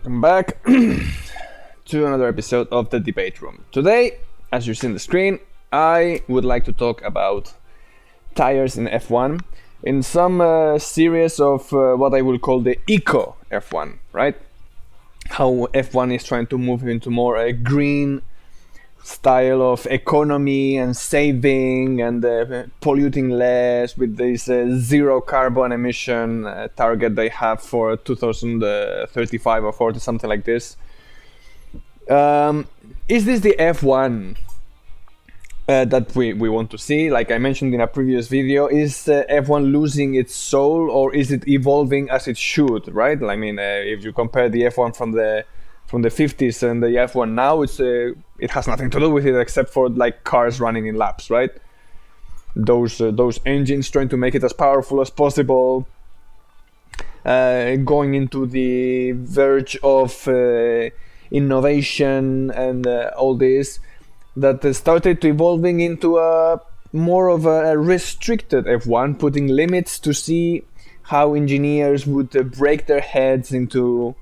welcome back to another episode of the Debate Room. Today, as you see on the screen, I would like to talk about tires in F1 in some series of what I will call the eco F1, right? How F1 is trying to move into more a green style of economy and saving and polluting less with this zero carbon emission target they have for 2035 or 40, something like this. Is this the F1 that we want to see? Like I mentioned in a previous video, is F1 losing its soul, or is it evolving as it should, right? I mean, if you compare the F1 from the 50s and the F1 now, it has nothing to do with it except for like cars running in laps, right? Those engines trying to make it as powerful as possible, going into the verge of innovation and all this, that started to evolving into a more of a restricted F1, putting limits to see how engineers would break their heads into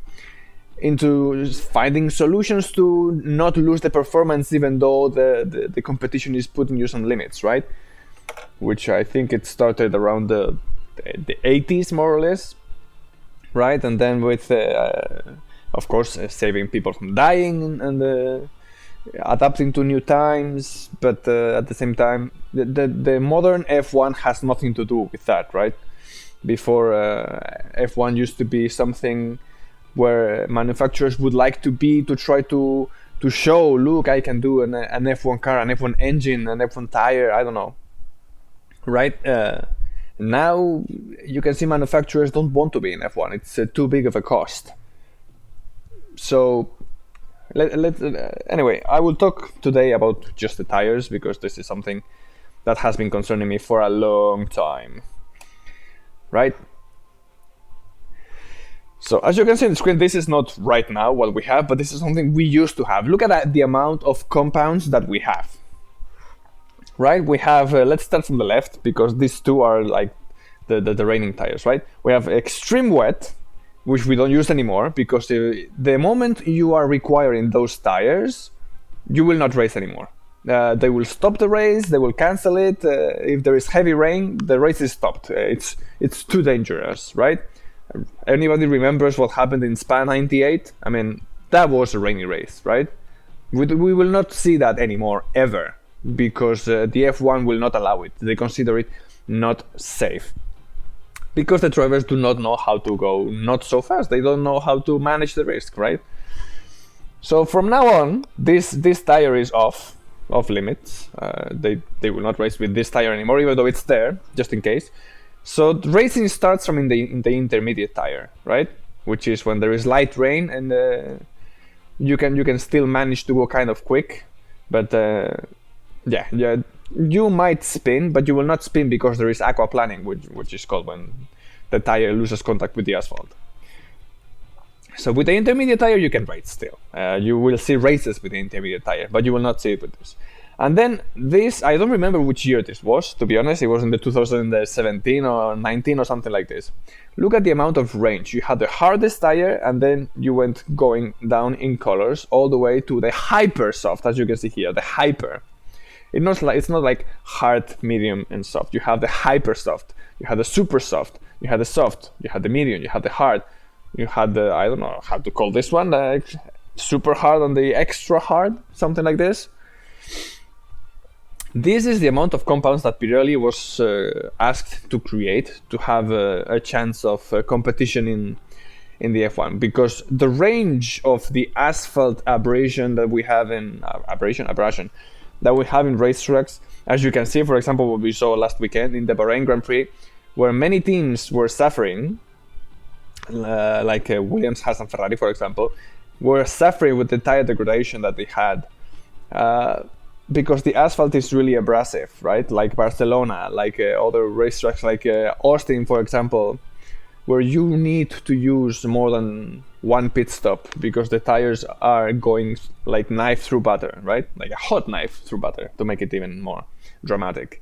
finding solutions to not lose the performance, even though the competition is putting you some limits, right? Which I think it started around the 80s, more or less, right? And then with, of course, saving people from dying and adapting to new times, but at the same time, the modern F1 has nothing to do with that, right? Before, F1 used to be something where manufacturers would like to be, to try to show, look, I can do an F1 car, an F1 engine, an F1 tire, I don't know, right? Now you can see manufacturers don't want to be in F1. It's too big of a cost. So anyway, I will talk today about just the tires, because this is something that has been concerning me for a long time, right? So as you can see on the screen, this is not right now what we have, but this is something we used to have. Look at the amount of compounds that we have, right? We have, let's start from the left, because these two are like the raining tires, right? We have extreme wet, which we don't use anymore, because the moment you are requiring those tires, you will not race anymore. They will stop the race, they will cancel it. If there is heavy rain, the race is stopped. It's too dangerous, right? Anybody remembers what happened in Spa 98? I mean, that was a rainy race, right? We will not see that anymore, ever, because the F1 will not allow it. They consider it not safe, because the drivers do not know how to go not so fast. They don't know how to manage the risk, right? So from now on, this tire is off limits. They will not race with this tire anymore, even though it's there, just in case. So racing starts from in the intermediate tire, right? Which is when there is light rain and you can still manage to go kind of quick, but yeah, you might spin, but you will not spin because there is aquaplaning, which is called when the tire loses contact with the asphalt. So with the intermediate tire, you can race still. You will see races with the intermediate tire, but you will not see it with this. And then this, I don't remember which year this was, to be honest. It was in the 2017 or 19 or something like this. Look at the amount of range. You had the hardest tire, and then you went going down in colors all the way to the hyper soft, as you can see here, the hyper. It's not like hard, medium, and soft. You have the hyper soft, you have the super soft, you have the soft, you have the medium, you have the hard, you had the, I don't know how to call this one, like super hard and the extra hard, something like this. This is the amount of compounds that Pirelli was asked to create to have a chance of competition in the F1, because the range of the asphalt abrasion that we have in abrasion that we have in racetracks, as you can see, for example, what we saw last weekend in the Bahrain Grand Prix, where many teams were suffering, like Williams, Haas, and Ferrari, for example, were suffering with the tire degradation that they had. Because the asphalt is really abrasive, right? Like Barcelona, like other racetracks, like Austin, for example, where you need to use more than one pit stop because the tires are going like knife through butter, right? Like a hot knife through butter, to make it even more dramatic.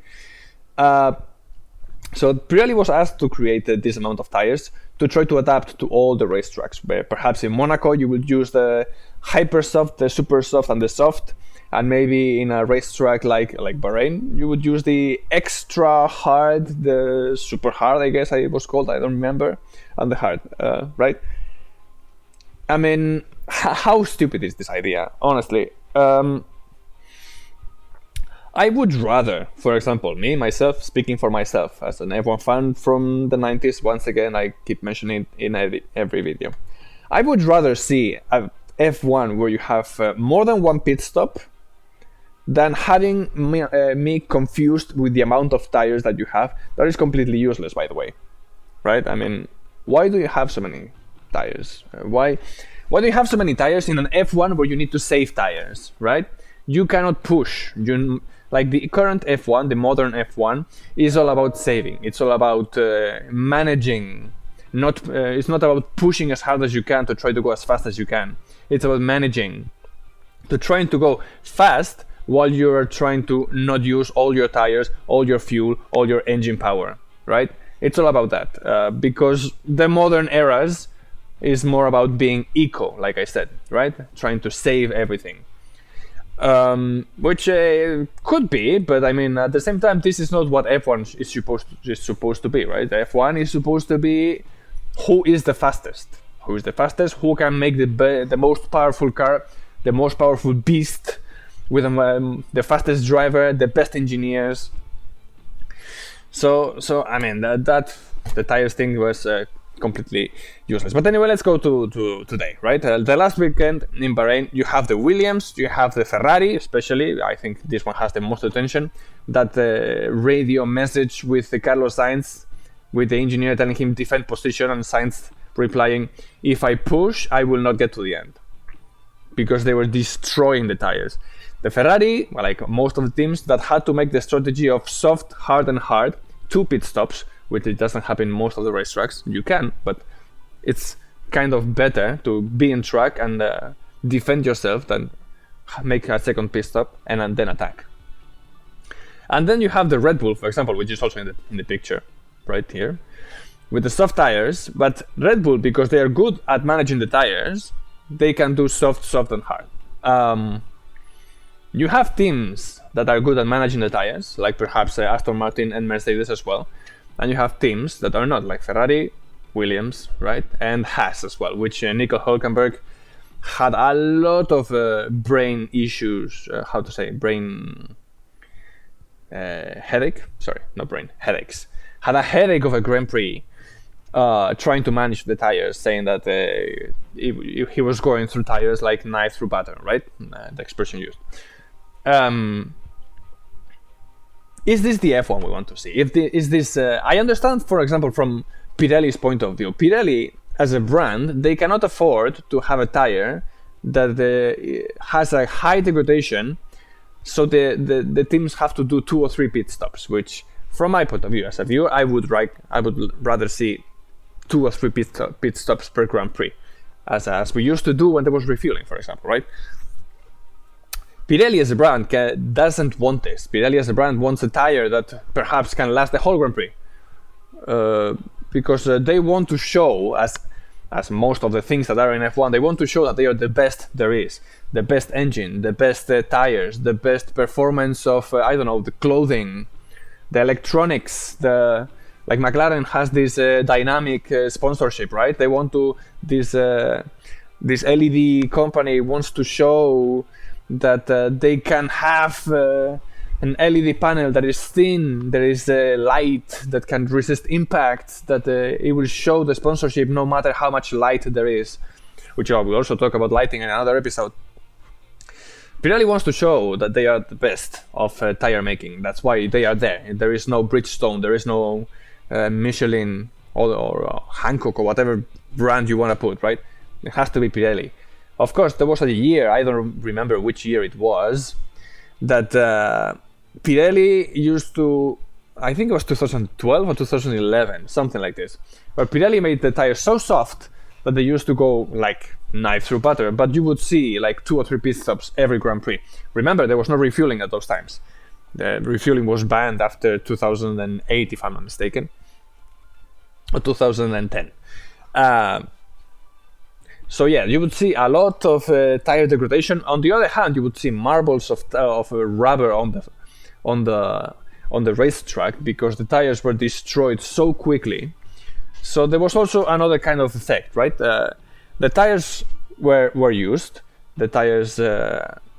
So Pirelli was asked to create this amount of tires to try to adapt to all the racetracks. Where perhaps in Monaco you would use the hyper soft, the super soft, and the soft, and maybe in a racetrack like Bahrain you would use the extra hard, the super hard, I guess it was called, I don't remember, and the hard, right? I mean, how stupid is this idea, honestly? I would rather, for example, myself, speaking for myself as an F1 fan from the 90s, once again, I keep mentioning it in every video. I would rather see a F1 where you have more than one pit stop than having me confused with the amount of tires that you have. That is completely useless, by the way, right? I mean, why do you have so many tires? Why do you have so many tires in an F1 where you need to save tires, right? You cannot push. Like the current F1, the modern F1, is all about saving. It's all about managing. It's not about pushing as hard as you can to try to go as fast as you can. It's about managing, to trying to go fast while you're trying to not use all your tires, all your fuel, all your engine power, right? It's all about that, because the modern eras is more about being eco, like I said, right? Trying to save everything. Which could be, but I mean, at the same time, this is not what F1 is supposed to be, right? F1 is supposed to be who is the fastest. Who is the fastest? Who can make the most powerful car, the most powerful beast, with the fastest driver, the best engineers. So I mean, that the tires thing was completely useless. But anyway, let's go to today, right? The last weekend in Bahrain, you have the Williams, you have the Ferrari, especially. I think this one has the most attention. That radio message with Carlos Sainz, with the engineer telling him defend position, and Sainz replying, "If I push, I will not get to the end," because they were destroying the tires. The Ferrari, like most of the teams, that had to make the strategy of soft, hard, and hard, 2 pit stops, which it doesn't happen in most of the racetracks. You can, but it's kind of better to be in track and defend yourself than make a second pit stop and then attack. And then you have the Red Bull, for example, which is also in the picture right here, with the soft tires. But Red Bull, because they are good at managing the tires, they can do soft, and hard. You have teams that are good at managing the tires, like perhaps Aston Martin and Mercedes as well. And you have teams that are not, like Ferrari, Williams, right? And Haas as well, which Nico Hülkenberg had a lot of brain issues, headache? Sorry, not brain, headaches. Had a headache of a Grand Prix trying to manage the tires, saying that he was going through tires like knife through butter, right? The expression used. Is this the F1 we want to see? I understand, for example, from Pirelli's point of view. Pirelli, as a brand, they cannot afford to have a tire that has a high degradation, so the teams have to do 2 or 3 pit stops, which, from my point of view, as a viewer, I would rather see 2 or 3 pit stops per Grand Prix, as we used to do when there was refueling, for example, right? Pirelli as a brand doesn't want this. Pirelli as a brand wants a tire that perhaps can last the whole Grand Prix, because they want to show, as most of the things that are in F1, they want to show that they are the best there is, the best engine, the best tires, the best performance of the clothing, the electronics. Like McLaren has this dynamic sponsorship, right? They want to this LED company wants to show that they can have an LED panel that is thin, there is light that can resist impact, that it will show the sponsorship no matter how much light there is, which we'll also talk about lighting in another episode. Pirelli wants to show that they are the best of tire making. That's why they are there. There is no Bridgestone, there is no Michelin or Hankook or whatever brand you want to put, right? It has to be Pirelli. Of course, there was a year, I don't remember which year it was, that Pirelli used to, I think it was 2012 or 2011, something like this, where Pirelli made the tires so soft that they used to go like knife through butter, but you would see like 2 or 3 pit stops every Grand Prix. Remember, there was no refueling at those times. The refueling was banned after 2008, if I'm not mistaken, or 2010. So yeah, you would see a lot of tire degradation. On the other hand, you would see marbles of rubber on the racetrack because the tires were destroyed so quickly. So there was also another kind of effect, right? The tires were used. The tires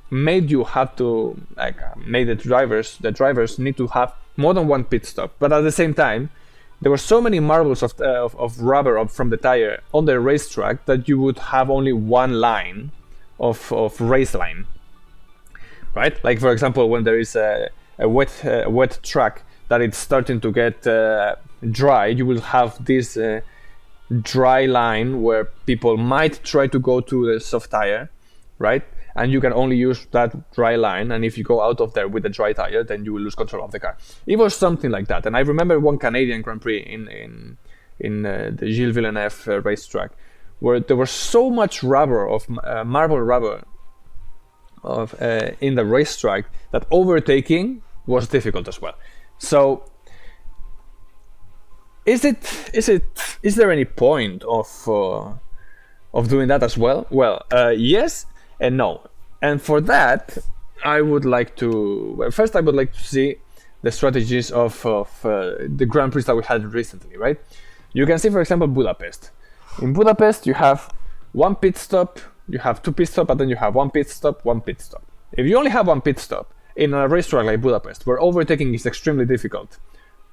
made you have to made the drivers need to have more than one pit stop. But at the same time, there were so many marbles of rubber from the tire on the racetrack that you would have only one line of race line, right? Like for example, when there is a wet track that it's starting to get dry, you will have this dry line where people might try to go to the soft tire, right? And you can only use that dry line, and if you go out of there with a dry tire, then you will lose control of the car. It was something like that, and I remember one Canadian Grand Prix in the Gilles Villeneuve racetrack, where there was so much rubber of marble rubber in the racetrack that overtaking was difficult as well. So, is there any point of doing that as well? Well, yes and no. And for that, I would like to see the strategies of the Grand Prix that we had recently, right? You can see, for example, Budapest. In Budapest, you have one pit stop, you have two pit stops, and then you have one pit stop, one pit stop. If you only have one pit stop in a racetrack like Budapest, where overtaking is extremely difficult,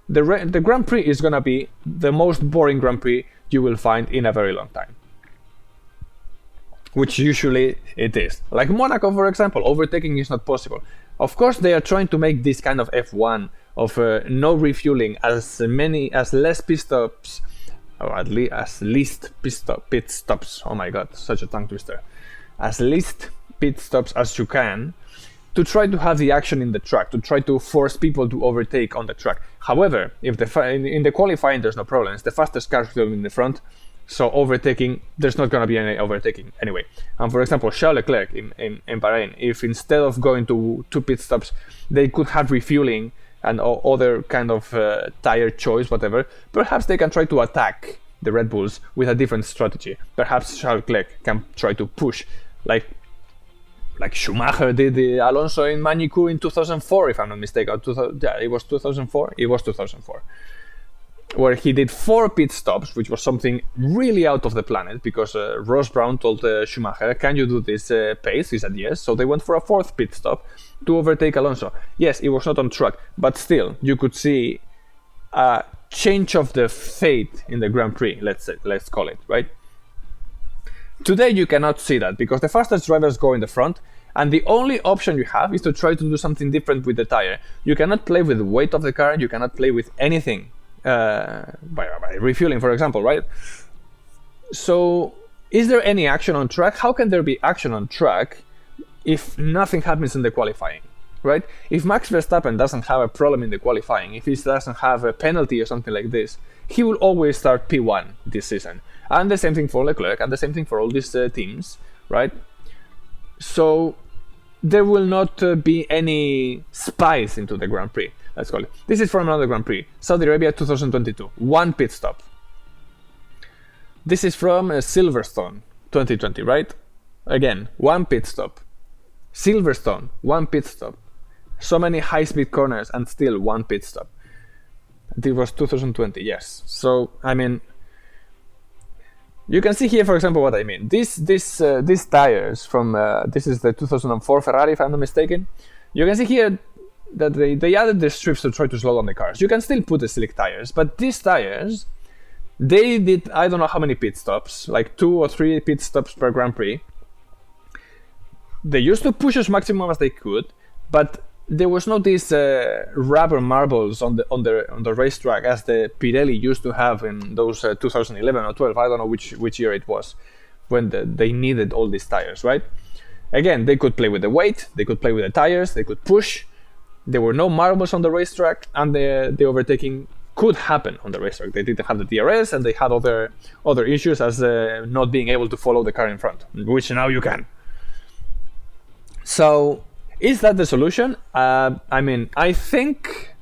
the Grand Prix is going to be the most boring Grand Prix you will find in a very long time. Which usually it is. Like Monaco, for example, overtaking is not possible. Of course, they are trying to make this kind of F1 of no refueling, as less pit stops, or at least as least pit stops. Oh my god, such a tongue twister. As least pit stops as you can, to try to have the action in the track, to try to force people to overtake on the track. However, if in the qualifying there's no problems, the fastest car is in the front. So overtaking, there's not going to be any overtaking anyway. And for example, Charles Leclerc in Bahrain, if instead of going to two pit stops, they could have refueling and other kind of tire choice, whatever, perhaps they can try to attack the Red Bulls with a different strategy. Perhaps Charles Leclerc can try to push, like Schumacher did Alonso in Manicourt in 2004, if I'm not mistaken. It was 2004. It was 2004. Where he did 4 pit stops, which was something really out of the planet, because Ross Brown told Schumacher, can you do this pace? He said yes, so they went for a 4th pit stop to overtake Alonso. Yes, it was not on track, but still, you could see a change of the fate in the Grand Prix, let's call it, right? Today you cannot see that, because the fastest drivers go in the front, and the only option you have is to try to do something different with the tire. You cannot play with the weight of the car, you cannot play with anything. By refueling, for example, right? So, is there any action on track? How can there be action on track if nothing happens in the qualifying, right? If Max Verstappen doesn't have a problem in the qualifying, if he doesn't have a penalty or something like this, he will always start P1 this season. And the same thing for Leclerc, and the same thing for all these teams, right? So, there will not be any spice into the Grand Prix. Let's call it. This is from another Grand Prix, Saudi Arabia 2022, 1 pit stop. This is from Silverstone 2020, right? Again, 1 pit stop. Silverstone, 1 pit stop. So many high-speed corners and still 1 pit stop. It was 2020, yes. So, I mean, you can see here, for example, what I mean. These tires from, this is the 2004 Ferrari, if I'm not mistaken. You can see here that they added the strips to try to slow down the cars. You can still put the slick tires, but these tires, they did I don't know how many pit stops, like 2 or 3 pit stops per Grand Prix. They used to push as maximum as they could, but there was no these rubber marbles on the racetrack as the Pirelli used to have in those 2011 or 12. I don't know which year it was when they needed all these tires, right? Again, they could play with the weight, they could play with the tires, they could push. There were no marbles on the racetrack, and the overtaking could happen on the racetrack. They didn't have the DRS, and they had other issues as not being able to follow the car in front, which now you can. So, is that the solution? I mean, I think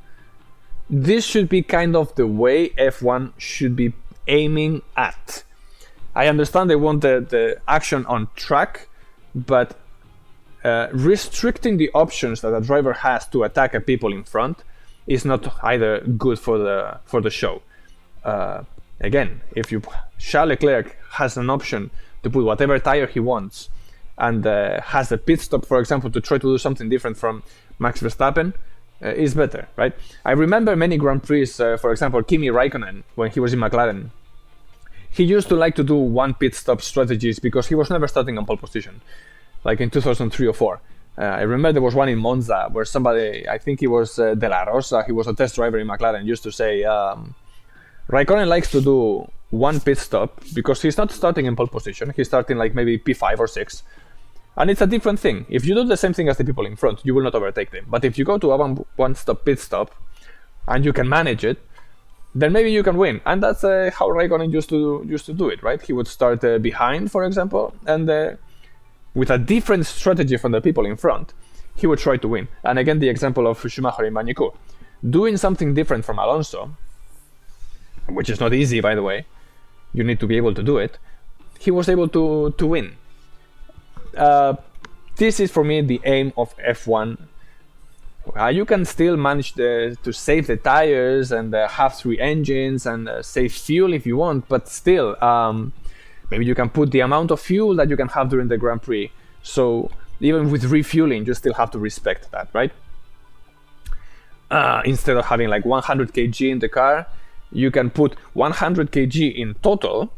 this should be kind of the way F1 should be aiming at. I understand they want the action on track, but restricting the options that a driver has to attack a people in front is not either good for the show. Again, if Charles Leclerc has an option to put whatever tire he wants and has a pit stop, for example, to try to do something different from Max Verstappen, is better, right? I remember many Grand Prix, for example, Kimi Raikkonen, when he was in McLaren, he used to like to do one pit stop strategies because he was never starting on pole position, like in 2003 or 4. I remember there was one in Monza where somebody, I think it was De La Rosa, he was a test driver in McLaren, used to say, Raikkonen likes to do one pit stop because he's not starting in pole position, he's starting like maybe P5 or 6. And it's a different thing. If you do the same thing as the people in front, you will not overtake them. But if you go to a one-stop pit stop and you can manage it, then maybe you can win. And that's how Raikkonen used to do it, right? He would start behind, for example, and with a different strategy from the people in front, he would try to win. And again, the example of Schumacher in Magny-Cours. Doing something different from Alonso, which is not easy, by the way, you need to be able to do it, he was able to win. This is for me the aim of F1. You can still manage to save the tires and have 3 engines and save fuel if you want, but still, maybe you can put the amount of fuel that you can have during the Grand Prix. So even with refueling, you still have to respect that, right? Instead of having like 100 kg in the car, you can put 100 kg in total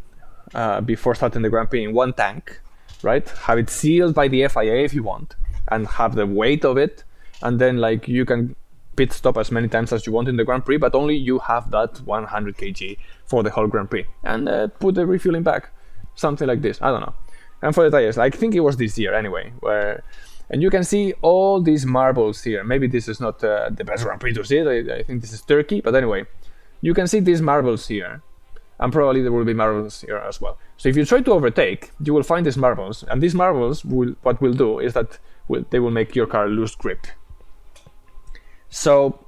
before starting the Grand Prix in one tank, right? Have it sealed by the FIA if you want, and have the weight of it, and then like you can pit stop as many times as you want in the Grand Prix, but only you have that 100 kg for the whole Grand Prix, and put the refueling back, something like this. I don't know. And for the tires, I think it was this year anyway, and you can see all these marbles here. Maybe this is not the best Grand Prix to see it. I think this is Turkey, but anyway, you can see these marbles here. And probably there will be marbles here as well. So if you try to overtake, you will find these marbles, and these marbles what will do is that they will make your car lose grip. So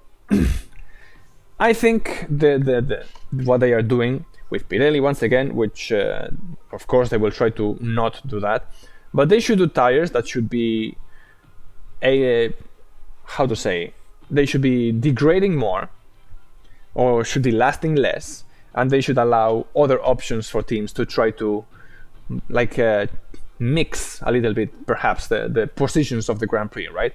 I think what they are doing with Pirelli once again, which of course they will try to not do that, but they should do tires that should be they should be degrading more, or should be lasting less. And they should allow other options for teams to try to mix a little bit, perhaps, the positions of the Grand Prix, right?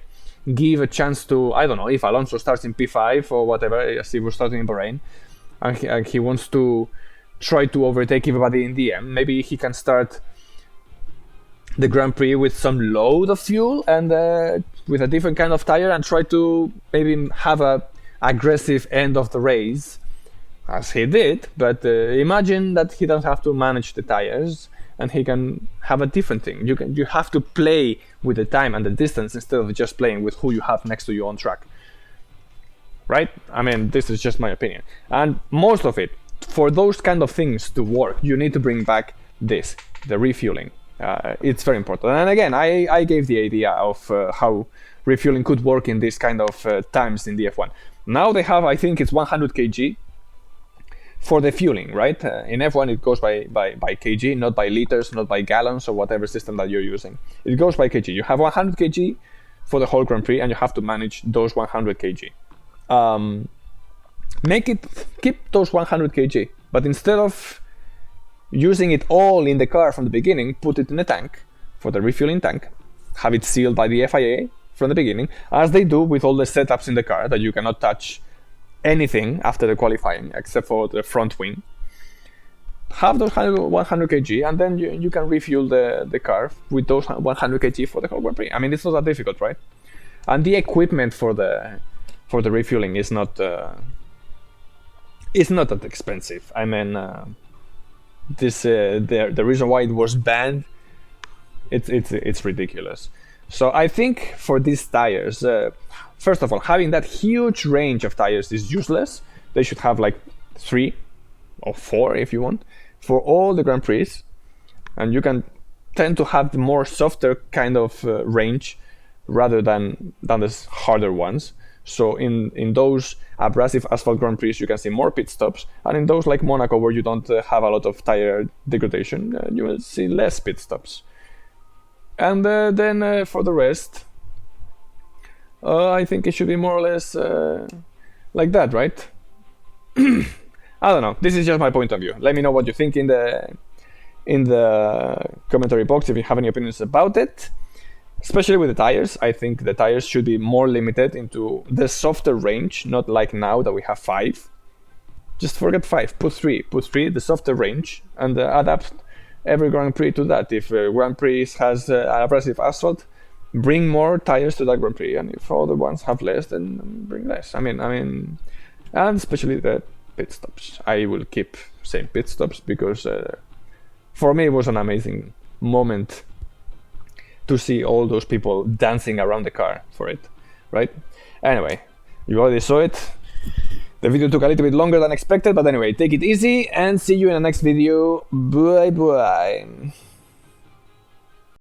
Give a chance to, I don't know, if Alonso starts in P5 or whatever, as he was starting in Bahrain, and he wants to try to overtake everybody in the end, maybe he can start the Grand Prix with some load of fuel and with a different kind of tire, and try to maybe have a aggressive end of the race, as he did, but imagine that he doesn't have to manage the tires and he can have a different thing. You have to play with the time and the distance instead of just playing with who you have next to you on track, right? I mean, this is just my opinion. And most of it, for those kind of things to work, you need to bring back the refueling. It's very important. And again, I gave the idea of how refueling could work in this kind of times in the F1. Now they have, I think it's 100 kg for the fueling, right? In F1 it goes by kg, not by liters, not by gallons, or whatever system that you're using. It goes by kg. You have 100 kg for the whole Grand Prix, and you have to manage those 100 kg. Keep those 100 kg, but instead of using it all in the car from the beginning, put it in a tank for the refueling tank, have it sealed by the FIA from the beginning, as they do with all the setups in the car, that you cannot touch anything after the qualifying except for the front wing. Have those 100 kg, and then you can refuel the car with those 100 kg for the whole Grand Prix. I mean, it's not that difficult, right? And the equipment for the refueling is not that expensive. I mean, the reason why it was banned, it's ridiculous. So I think for these tires, first of all, having that huge range of tires is useless. They should have like 3 or 4 if you want for all the Grand Prix, and you can tend to have the more softer kind of range rather than the harder ones. So in those abrasive asphalt Grand Prix, you can see more pit stops, and in those like Monaco, where you don't have a lot of tire degradation, you will see less pit stops. And then for the rest, I think it should be more or less like that, right? I don't know. This is just my point of view. Let me know what you think in the commentary box if you have any opinions about it. Especially with the tires, I think the tires should be more limited into the softer range, not like now that we have 5. Just forget 5, put 3. Put 3, the softer range, and adapt every Grand Prix to that. If Grand Prix has abrasive asphalt, bring more tires to that Grand Prix, and if other ones have less, then bring less. I mean, and especially the pit stops. I will keep saying pit stops because for me it was an amazing moment to see all those people dancing around the car for it, right? Anyway, you already saw it. The video took a little bit longer than expected, but anyway, take it easy and see you in the next video. Bye bye.